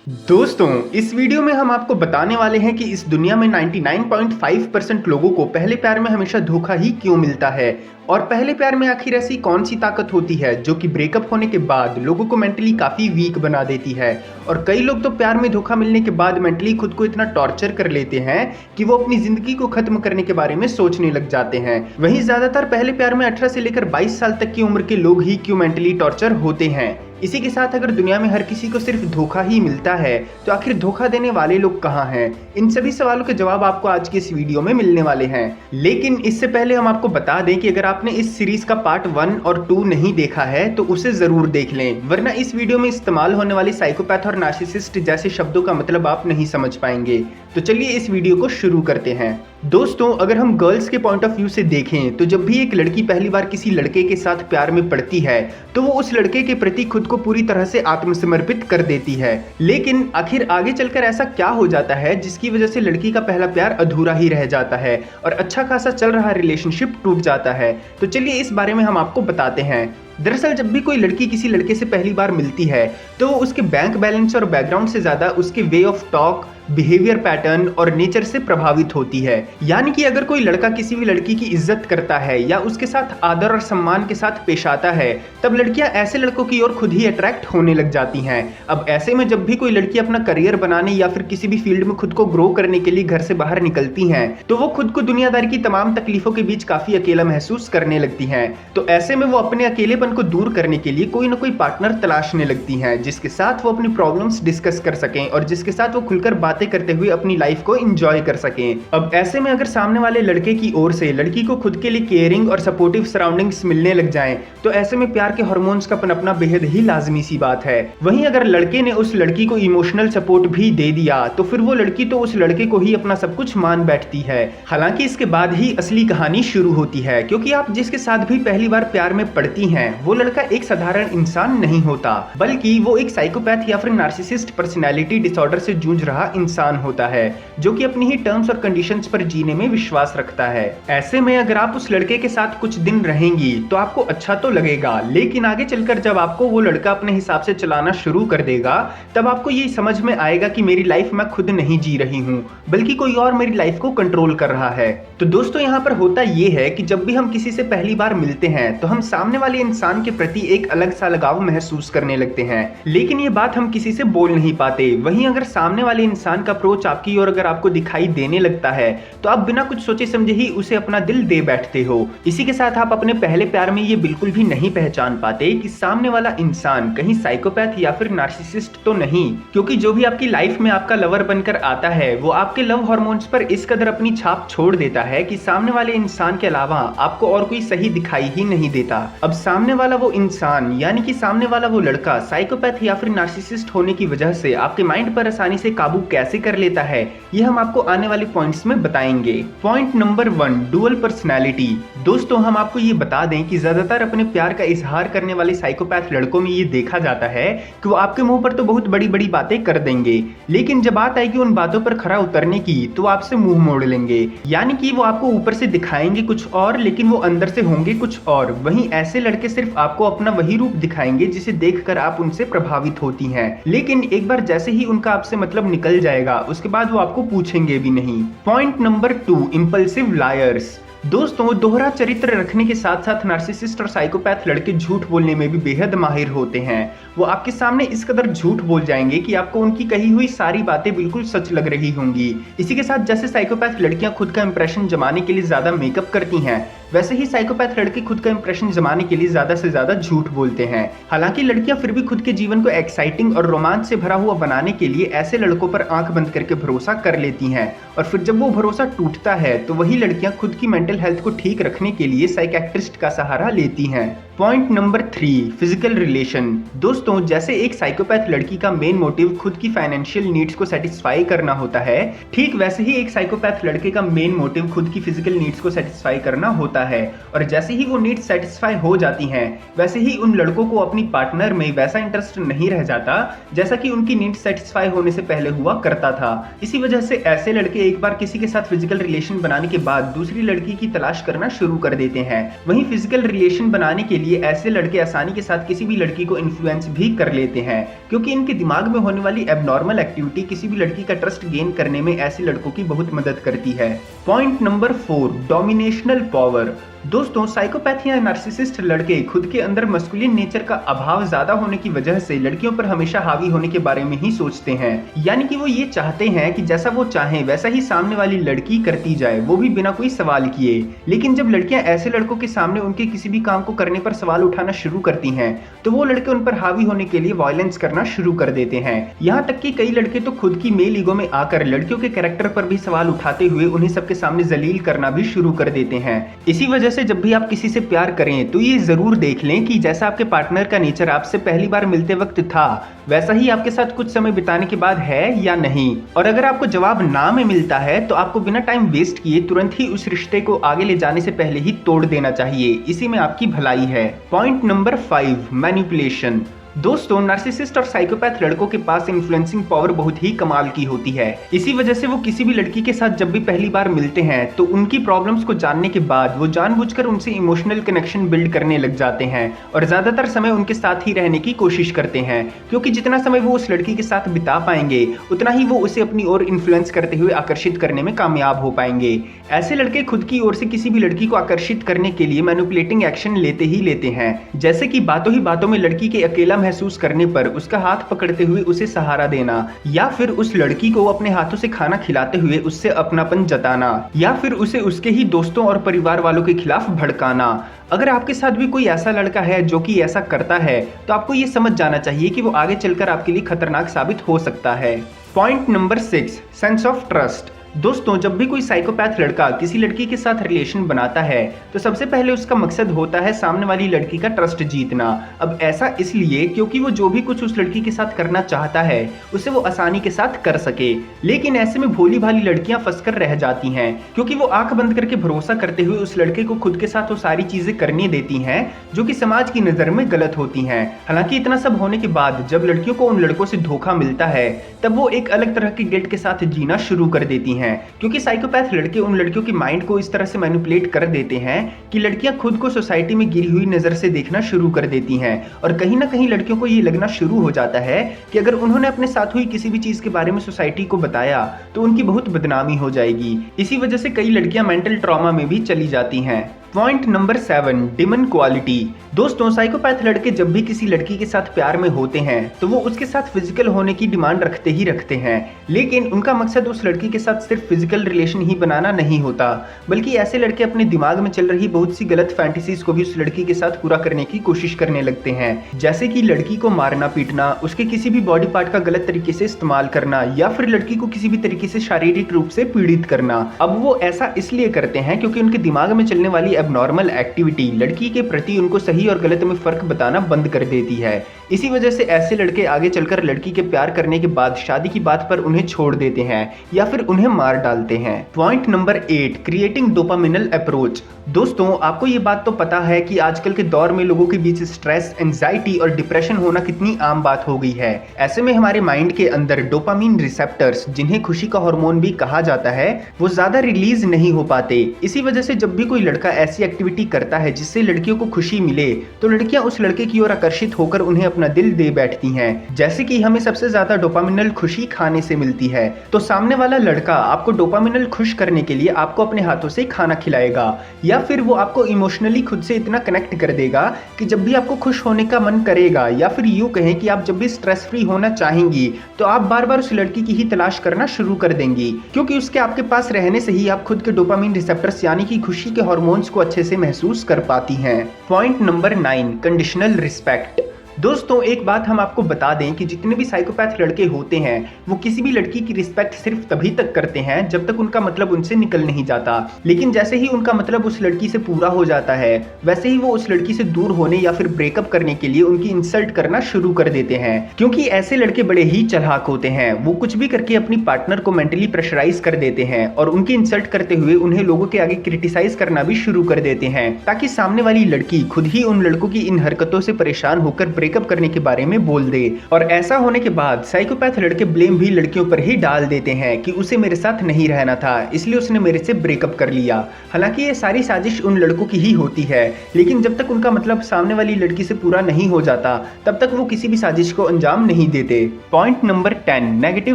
दोस्तों, इस वीडियो में हम आपको बताने वाले हैं कि इस दुनिया में 99.5% लोगों को पहले प्यार में हमेशा धोखा ही क्यों मिलता है और पहले प्यार में आखिर ऐसी कौन सी ताकत होती है जो कि ब्रेकअप होने के बाद लोगों को मेंटली काफ़ी वीक बना देती है। और कई लोग तो प्यार में धोखा मिलने के बाद मेंटली खुद को इतना टॉर्चर कर लेते हैं कि वो अपनी ज़िंदगी को ख़त्म करने के बारे में सोचने लग जाते हैं। वहीं ज़्यादातर पहले प्यार में 18 से लेकर 22 साल तक की उम्र के लोग ही क्यों मेंटली टॉर्चर होते हैं। इसी के साथ अगर दुनिया में हर किसी को सिर्फ धोखा ही मिलता है तो आखिर धोखा देने वाले लोग कहाँ हैं? इन सभी सवालों के जवाब आपको आज की इस वीडियो में मिलने वाले हैं। लेकिन इससे पहले हम आपको बता दें कि अगर आपने इस सीरीज का पार्ट 1 और 2 नहीं देखा है तो उसे जरूर देख लें, वरना इस वीडियो में इस्तेमाल होने वाली साइकोपैथ और नार्सिसिस्ट जैसे शब्दों का मतलब आप नहीं समझ पाएंगे। तो चलिए इस वीडियो को शुरू करते हैं। दोस्तों, अगर हम गर्ल्स के पॉइंट ऑफ व्यू से देखें तो जब भी एक लड़की पहली बार किसी लड़के के साथ प्यार में पड़ती है तो वो उस लड़के के प्रति खुद को पूरी तरह से आत्मसमर्पित कर देती है। लेकिन आखिर आगे चलकर ऐसा क्या हो जाता है जिसकी वजह से लड़की का पहला प्यार अधूरा ही रह जाता है और अच्छा खासा चल रहा रिलेशनशिप टूट जाता है? तो चलिए इस बारे में हम आपको बताते हैं। दरअसल जब भी कोई लड़की किसी लड़के से पहली बार मिलती है तो वो उसके बैंक बैलेंस और बैकग्राउंड से ज्यादा उसके way of talk, behaviour pattern और नेचर से प्रभावित होती है। यानी कि अगर कोई लड़का किसी भी लड़की की इज्जत करता है या उसके साथ आदर और सम्मान के साथ पेश आता है तब लड़कियां ऐसे लड़कों की ओर खुद ही अट्रैक्ट होने लग जाती हैं। अब ऐसे में जब भी कोई लड़की अपना करियर बनाने या फिर किसी भी फील्ड में खुद को ग्रो करने के लिए घर से बाहर निकलती हैं तो वो खुद को दुनियादारी की तमाम तकलीफों के बीच काफी अकेला महसूस करने लगती हैं। तो ऐसे में वो अपने अकेलेपन को दूर करने के लिए कोई ना कोई पार्टनर तलाशने लगती हैं जिसके साथ वो अपनी प्रॉब्लम्स डिस्कस कर सकें और जिसके साथ वो खुलकर बातें करते हुए अपनी लाइफ को एंजॉय कर सकें। अब ऐसे में अगर सामने वाले लड़के की ओर से लड़की को खुद के लिए केयरिंग और सपोर्टिव सराउंडिंग्स मिलने लग जाएं तो ऐसे में प्यार के हार्मोन्स का पनपना बेहद ही लाजमी सी बात है। वहीं अगर लड़के ने उस लड़की को इमोशनल सपोर्ट भी दे दिया तो फिर वो लड़की तो उस लड़के को ही अपना सब कुछ मान बैठती है। हालांकि इसके बाद ही असली कहानी शुरू होती है, क्योंकि आप जिसके साथ भी पहली बार प्यार में पड़ती हैं वो लड़का एक साधारण इंसान नहीं होता, बल्कि वो एक साइकोपैथ या फिर नार्सिसिस्ट पर्सनैलिटी डिसऑर्डर से जूझ रहा इंसान होता है जो कि अपनी ही टर्म्स और कंडीशंस पर जीने में विश्वास रखता है। ऐसे में अगर आप उस लड़के के साथ कुछ दिन रहेंगी तो आपको अच्छा तो लगेगा, लेकिन आगे चलकर जब आपको वो लड़का अपने हिसाब से चलाना शुरू कर देगा तब आपको ये समझ में आएगा कि मेरी लाइफ मैं खुद नहीं जी रही हूँ बल्कि कोई और मेरी लाइफ को कंट्रोल कर रहा है। तो दोस्तों, यहाँ पर होता ये है कि जब भी हम किसी से पहली बार मिलते हैं तो हम सामने वाले इंसान के प्रति एक अलग सा लगाव महसूस करने लगते हैं, लेकिन ये बात हम किसी से बोल नहीं पाते। वहीं अगर सामने वाले इंसान का अप्रोच आपकी और अगर आपको दिखाई देने लगता है तो आप बिना कुछ सोचे समझे ही उसे अपना दिल दे बैठते हो। इसी के साथ आप अपने पहले प्यार में ये बिल्कुल भी नहीं पहचान पाते कि सामने वाला इंसान कहीं साइकोपैथ या फिर नार्सिसिस्ट तो नहीं, क्योंकि जो भी आपकी लाइफ में आपका लवर बनकर आता है वो आपके लव हार्मोन्स पर इस कदर अपनी छाप छोड़ देता है कि सामने वाले इंसान के अलावा आपको और कोई सही दिखाई ही नहीं देता। अब सामने वाला वो इंसान यानी कि सामने वाला वो लड़का साइकोपैथ या फिर नार्सिसिस्ट होने की वजह से आपके माइंड पर आसानी से काबू कैसे कर लेता है ये हम आपको आने वाले पॉइंट्स में बताएंगे। Point number 1, dual personality. दोस्तों, हम आपको ये बता दें कि ज्यादातर अपने प्यार का इजहार करने वाले साइकोपैथ लड़कों में ये देखा जाता है कि वो आपके मुंह पर तो बहुत बड़ी बड़ी बातें कर देंगे, लेकिन जब बात आएगी उन बातों पर खरा उतरने की तो आपसे मुंह मोड़ लेंगे। यानी कि वो आपको ऊपर से दिखाएंगे कुछ और लेकिन वो अंदर से होंगे कुछ और। वहीं ऐसे लड़के सिर्फ आपको अपना वही रूप दिखाएंगे जिसे देखकर आप उनसे प्रभावित होती हैं, लेकिन एक बार जैसे ही उनका आपसे मतलब निकल जाएगा उसके बाद वो आपको पूछेंगे भी नहीं। Point number 2, impulsive lawyers. दोस्तों, दोहरा चरित्र रखने के साथ साथ नार्सिसिस्ट और साइकोपैथ लड़के झूठ बोलने में भी बेहद माहिर होते हैं। वो आपके सामने इस कदर झूठ बोल जाएंगे कि आपको उनकी कही हुई सारी बातें बिल्कुल सच लग रही होंगी। इसी के साथ जैसे साइकोपैथ लड़कियां खुद का इंप्रेशन जमाने के लिए ज्यादा मेकअप करती हैं, वैसे ही साइकोपैथ लड़के खुद का इंप्रेशन जमाने के लिए ज्यादा से ज्यादा झूठ बोलते हैं। हालांकि लड़कियां फिर भी खुद के जीवन को एक्साइटिंग और रोमांच से भरा हुआ बनाने के लिए ऐसे लड़कों पर आंख बंद करके भरोसा कर लेती हैं, और फिर जब वो भरोसा टूटता है तो वही लड़कियां खुद की मेंटल हेल्थ को ठीक रखने के लिए साइकियाट्रिस्ट का सहारा लेती हैं। Point number 3, physical relation. दोस्तों, जैसे एक साइकोपैथ लड़की का मेन मोटिव खुद की फाइनेंशियल नीड्स को सेटिस्फाई करना होता है, ठीक वैसे ही एक साइकोपैथ लड़के का मेन मोटिव खुद की फिजिकल नीड्स को सेटिस्फाई करना होता है। और जैसे ही वो नीड्स सेटिस्फाई हो जाती हैं वैसे ही उन लड़कों को अपनी पार्टनर में वैसा इंटरेस्ट नहीं रह जाता जैसा कि उनकी नीड्स सेटिस्फाई होने से पहले हुआ करता था। इसी वजह से ऐसे लड़के एक बार किसी के साथ फिजिकल रिलेशन बनाने के बाद दूसरी लड़की की तलाश करना शुरू कर देते हैं। वहीं फिजिकल रिलेशन बनाने के लिए लिए ऐसे लड़के आसानी के साथ किसी भी लड़की को इन्फ्लुएंस भी कर लेते हैं, क्योंकि इनके दिमाग में होने वाली एबनॉर्मल एक्टिविटी किसी भी लड़की का ट्रस्ट गेन करने में ऐसे लड़कों की बहुत मदद करती है। Point number 4, dominational power. दोस्तों, साइकोपैथ या नार्सिसिस्ट लड़के खुद के अंदर मस्कुलिन नेचर का अभाव ज्यादा होने की वजह से लड़कियों पर हमेशा हावी होने के बारे में ही सोचते हैं। यानी कि वो ये चाहते हैं कि जैसा वो चाहें वैसा ही सामने वाली लड़की करती जाए, वो भी बिना कोई सवाल किए। लेकिन जब लड़कियां ऐसे लड़कों के सामने उनके किसी भी काम को करने पर सवाल उठाना शुरू करती हैं, तो वो लड़के उन पर हावी होने के लिए वायलेंस करना शुरू कर देते हैं। यहाँ तक कि कई लड़के तो खुद की मेल ईगो में आकर लड़कियों के कैरेक्टर पर भी सवाल उठाते हुए उन्हें सबके सामने जलील करना भी शुरू कर देते हैं। इसी वजह से जब भी आप किसी से प्यार करें तो ये जरूर देख लें कि जैसा आपके पार्टनर का नेचर आपसे पहली बार मिलते वक्त था, वैसा ही आपके साथ कुछ समय बिताने के बाद है या नहीं। और अगर आपको जवाब ना में मिलता है तो आपको बिना टाइम वेस्ट किए तुरंत ही उस रिश्ते को आगे ले जाने से पहले ही तोड़ देना चाहिए। इसी में आपकी भलाई है। Point number 5, manipulation. दोस्तों, नार्सिसिस्ट और साइकोपैथ लड़कों के पास इन्फ्लुएंसिंग पावर बहुत ही कमाल की होती है। इसी वजह से वो किसी भी लड़की के साथ जब भी पहली बार मिलते हैं तो उनकी प्रॉब्लम्स को जानने के बाद वो जानबूझकर उनसे इमोशनल कनेक्शन बिल्ड करने लग जाते हैं और ज्यादातर समय उनके साथ ही रहने की कोशिश करते हैं, क्योंकि जितना समय वो उस लड़की के साथ बिता पाएंगे उतना ही वो उसे अपनी ओर इन्फ्लुएंस करते हुए आकर्षित करने में कामयाब हो पाएंगे। ऐसे लड़के खुद की ओर से किसी भी लड़की को आकर्षित करने के लिए मैनिपुलेटिंग एक्शन लेते ही लेते हैं, जैसे कि बातों ही बातों में लड़की के अकेला महसूस करने पर उसका हाथ पकड़ते हुए उसे सहारा देना, या फिर उस लड़की को अपने हाथों से खाना खिलाते हुए उससे अपनापन जताना, या फिर उसे उसके ही दोस्तों और परिवार वालों के खिलाफ भड़काना। अगर आपके साथ भी कोई ऐसा लड़का है जो कि ऐसा करता है तो आपको ये समझ जाना चाहिए कि वो आगे चलकर आपके लिए खतरनाक साबित हो सकता है। Point number 6, sense of trust. दोस्तों, जब भी कोई साइकोपैथ लड़का किसी लड़की के साथ रिलेशन बनाता है तो सबसे पहले उसका मकसद होता है सामने वाली लड़की का ट्रस्ट जीतना। अब ऐसा इसलिए क्योंकि वो जो भी कुछ उस लड़की के साथ करना चाहता है उसे वो आसानी के साथ कर सके। लेकिन ऐसे में भोली भाली लड़कियां फंसकर रह जाती हैं, क्योंकि वो आंख बंद करके भरोसा करते हुए उस लड़के को खुद के साथ वो सारी चीजें करने देती हैं जो कि समाज की नजर में गलत होती हैं। हालांकि इतना सब होने के बाद जब लड़कियों को उन लड़कों से धोखा मिलता है तब वो एक अलग तरह के गिल्ट के साथ जीना शुरू कर देती हैं, क्योंकि साइकोपैथ लड़के उन लड़कियों की माइंड को इस तरह से मैनिपुलेट कर देते हैं कि लड़कियां खुद को सोसाइटी में गिरी हुई नजर से देखना शुरू कर देती हैं। और कहीं ना कहीं लड़कियों को ये लगना शुरू हो जाता है कि अगर उन्होंने अपने साथ हुई किसी भी चीज के बारे में सोसाइटी को बताया तो उनकी बहुत बदनामी हो जाएगी। इसी वजह से कई लड़कियां मेंटल ट्रॉमा में भी चली जाती हैं। Point number 7, demon quality. दोस्तों, साइकोपैथ लड़के जब भी किसी लड़की के साथ प्यार में होते हैं तो वो उसके साथ फिजिकल होने की डिमांड रखते ही रखते हैं, लेकिन उनका मकसद उस लड़की के साथ सिर्फ फिजिकल रिलेशन ही बनाना नहीं होता, बल्कि ऐसे लड़के अपने दिमाग में चल रही बहुत सी गलत फैंटेसीज को भी उस लड़की के साथ पूरा करने की कोशिश करने लगते हैं, जैसे कि लड़की को मारना पीटना, उसके किसी भी बॉडी पार्ट का गलत तरीके से इस्तेमाल करना, या फिर लड़की को किसी भी तरीके से शारीरिक रूप से पीड़ित करना। अब वो ऐसा इसलिए करते हैं क्योंकि उनके दिमाग में चलने वाली एबनॉर्मल एक्टिविटी लड़की के प्रति उनको सही और गलत में फर्क बताना बंद कर देती है। इसी वजह से ऐसे लड़के आगे चलकर लड़की के प्यार करने के बाद शादी की बात पर उन्हें छोड़ देते हैं या फिर उन्हें मार डालते हैं। Point number 8, creating dopaminal approach. दोस्तों, आपको ये बात तो पता है कि आजकल के दौर में लोगों के बीच स्ट्रेस, एंजाइटी और डिप्रेशन होना कितनी आम बात हो गई है। ऐसे में हमारे माइंड के अंदर डोपामिन रिसेप्टर्स, जिन्हें खुशी का हार्मोन भी कहा जाता है, वो ज्यादा रिलीज नहीं हो पाते। इसी वजह से जब भी कोई लड़का ऐसी एक्टिविटी करता है जिससे लड़कियों को खुशी मिले तो लड़कियां उस लड़के की ओर आकर्षित होकर उन्हें अपना दिल दे बैठती हैं। जैसे कि हमें सबसे ज्यादा डोपामिनल खुशी खाने से मिलती है, तो सामने वाला लड़का आपको डोपामिनल खुश करने के लिए आपको अपने हाथों से खाना खिलाएगा, या फिर वो आपको इमोशनली खुद से इतना कनेक्ट कर देगा कि जब भी आपको खुश होने का मन करेगा, या फिर यूं कहें कि आप जब भी स्ट्रेस फ्री होना चाहेंगी तो आप बार बार उस लड़की की ही तलाश करना शुरू कर देंगी, क्योंकि उसके आपके पास रहने से ही आप खुद के डोपामिन रिसेप्टर्स यानी कि खुशी के हार्मोन्स को अच्छे से महसूस कर पाती हैं। Point number 9, conditional respect. दोस्तों, एक बात हम आपको बता दें कि जितने भी साइकोपैथ लड़के होते हैं वो किसी भी लड़की की रिस्पेक्ट सिर्फ तभी तक करते हैं जब तक उनका मतलब उनसे निकल नहीं जाता, लेकिन जैसे ही उनका मतलब उस लड़की से पूरा हो जाता है वैसे ही वो उस लड़की से दूर होने या फिर ब्रेकअप करने के लिए उनकी इंसल्ट करना शुरू कर देते हैं, क्योंकि ऐसे लड़के बड़े ही चालाक होते हैं। वो कुछ भी करके अपनी पार्टनर को मेंटली प्रेशराइज कर देते हैं और उनकी इंसल्ट करते हुए उन्हें लोगों के आगे क्रिटिसाइज करना भी शुरू कर देते हैं, ताकि सामने वाली लड़की खुद ही उन लड़कों की इन हरकतों से परेशान होकर ब्रेकअप करने के बारे में बोल दे। और ऐसा होने के बाद साइकोपैथ लड़के ब्लेम भी लड़कियों पर ही डाल देते हैं कि उसे मेरे साथ नहीं रहना था, इसलिए उसने मेरे से ब्रेकअप कर लिया। हालांकि ये सारी साजिश उन लड़कों की ही होती है, लेकिन जब तक उनका मतलब सामने वाली लड़की से पूरा नहीं हो जाता तब तक वो किसी भी साजिश को अंजाम नहीं देते। Point number 10, negative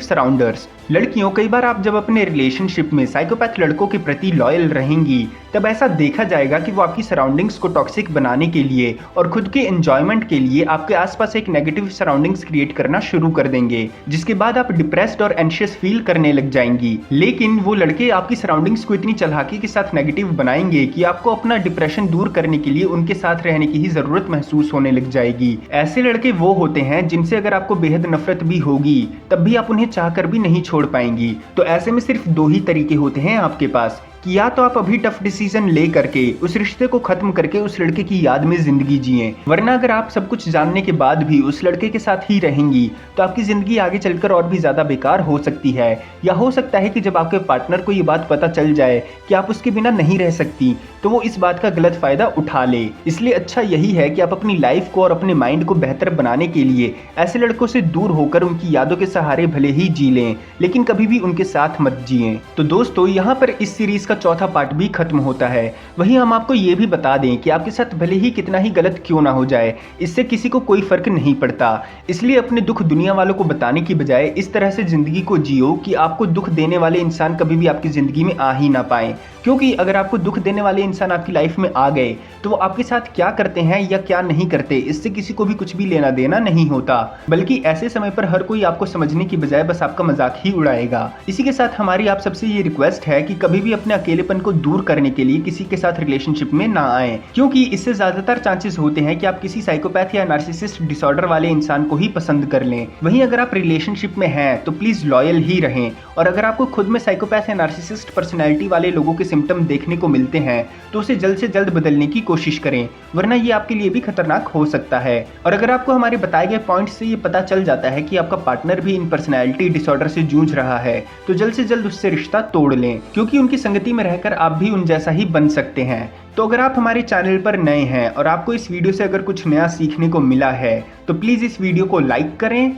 surrounders. लड़कियों, कई बार आप जब अपने रिलेशनशिप में साइकोपैथ लड़कों के प्रति लॉयल रहेंगी तब ऐसा देखा जाएगा कि वो आपकी सराउंडिंग्स को टॉक्सिक बनाने के लिए और खुद के एंजॉयमेंट के लिए आपके आसपास एक नेगेटिव सराउंडिंग्स क्रिएट करना शुरू कर देंगे, जिसके बाद आप डिप्रेस्ड और एंशियस फील करने लग जाएंगी। लेकिन वो लड़के आपकी सराउंडिंग्स को इतनी चालाकी के साथ नेगेटिव बनाएंगे कि आपको अपना डिप्रेशन दूर करने के लिए उनके साथ रहने की ही जरूरत महसूस होने लग जाएगी। ऐसे लड़के वो होते हैं जिनसे अगर आपको बेहद नफरत भी होगी तब भी आप उन्हें चाहकर भी नहीं छोड़ पाएंगी। तो ऐसे में सिर्फ दो ही तरीके होते हैं आपके पास कि या तो आप अभी टफ डिसीजन ले करके उस रिश्ते को खत्म करके उस लड़के की याद में जिंदगी जिएं, वरना अगर आप सब कुछ जानने के बाद भी उस लड़के के साथ ही रहेंगी तो आपकी जिंदगी आगे चलकर और भी ज्यादा बेकार हो सकती है। या हो सकता है कि जब आपके पार्टनर को ये बात पता चल जाए कि आप उसके बिना नहीं रह सकती तो वो इस बात का गलत फायदा उठा ले। इसलिए अच्छा यही है कि आप अपनी लाइफ को और अपने माइंड को बेहतर बनाने के लिए ऐसे लड़कों से दूर होकर उनकी यादों के सहारे भले ही जी लें, लेकिन कभी भी उनके साथ मत जिएं। तो दोस्तों, यहाँ पर इस सीरीज का चौथा पार्ट भी खत्म होता है। वहीं हम आपको ये भी बता दें कि आपके साथ भले ही कितना ही गलत क्यों ना हो जाए, इससे किसी को कोई फर्क नहीं पड़ता। इसलिए अपने दुख दुनिया वालों को बताने की बजाय इस तरह से जिंदगी को जियो कि आपको दुख देने वाले इंसान कभी भी आपकी जिंदगी में आ ही ना पाए। क्योंकि अगर आपको दुख देने वाले इंसान आपकी लाइफ में आ गए तो वो आपके साथ क्या करते हैं या क्या नहीं करते, इससे किसी को भी कुछ भी लेना देना नहीं होता। बल्कि ऐसे समय पर हर कोई आपको समझने की बजाय बस आपका मजाक ही उड़ाएगा। इसी के साथ हमारी आप सबसे ये रिक्वेस्ट है कि कभी भी अपने अकेलेपन को दूर करने के लिए किसी के साथ रिलेशनशिप में ना आए, क्योंकि इससे ज्यादातर चांसेस होते हैं कि आप किसी साइकोपैथ या नार्सिसिस्ट डिसऑर्डर वाले इंसान को ही पसंद कर लें। वहीं अगर आप रिलेशनशिप में हैं तो प्लीज लॉयल ही रहें, और अगर आपको खुद में साइकोपैथ या नार्सिसिस्ट पर्सनैलिटी वाले लोगों के सिम्टम देखने को मिलते हैं तो उसे जल्द से जल्द बदलने की कोशिश करें, वरना ये आपके लिए भी खतरनाक हो सकता है। और अगर आपको हमारे बताए गए पॉइंट्स से ये पता चल जाता है कि आपका पार्टनर भी इन पर्सनैलिटी डिसऑर्डर से जूझ रहा है तो जल्द से जल्द उससे रिश्ता तोड़ लें, क्योंकि उनकी संगति में रहकर आप भी उन जैसा ही बन सकते हैं। तो अगर आप हमारे चैनल पर नए हैं और आपको इस वीडियो से अगर कुछ नया सीखने को मिला है तो प्लीज इस वीडियो को लाइक करें,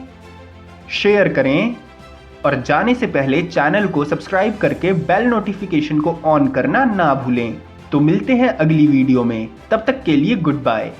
शेयर करें और जाने से पहले चैनल को सब्सक्राइब करके बेल नोटिफिकेशन को ऑन करना ना भूलें। तो मिलते हैं अगली वीडियो में, तब तक के लिए गुड बाय।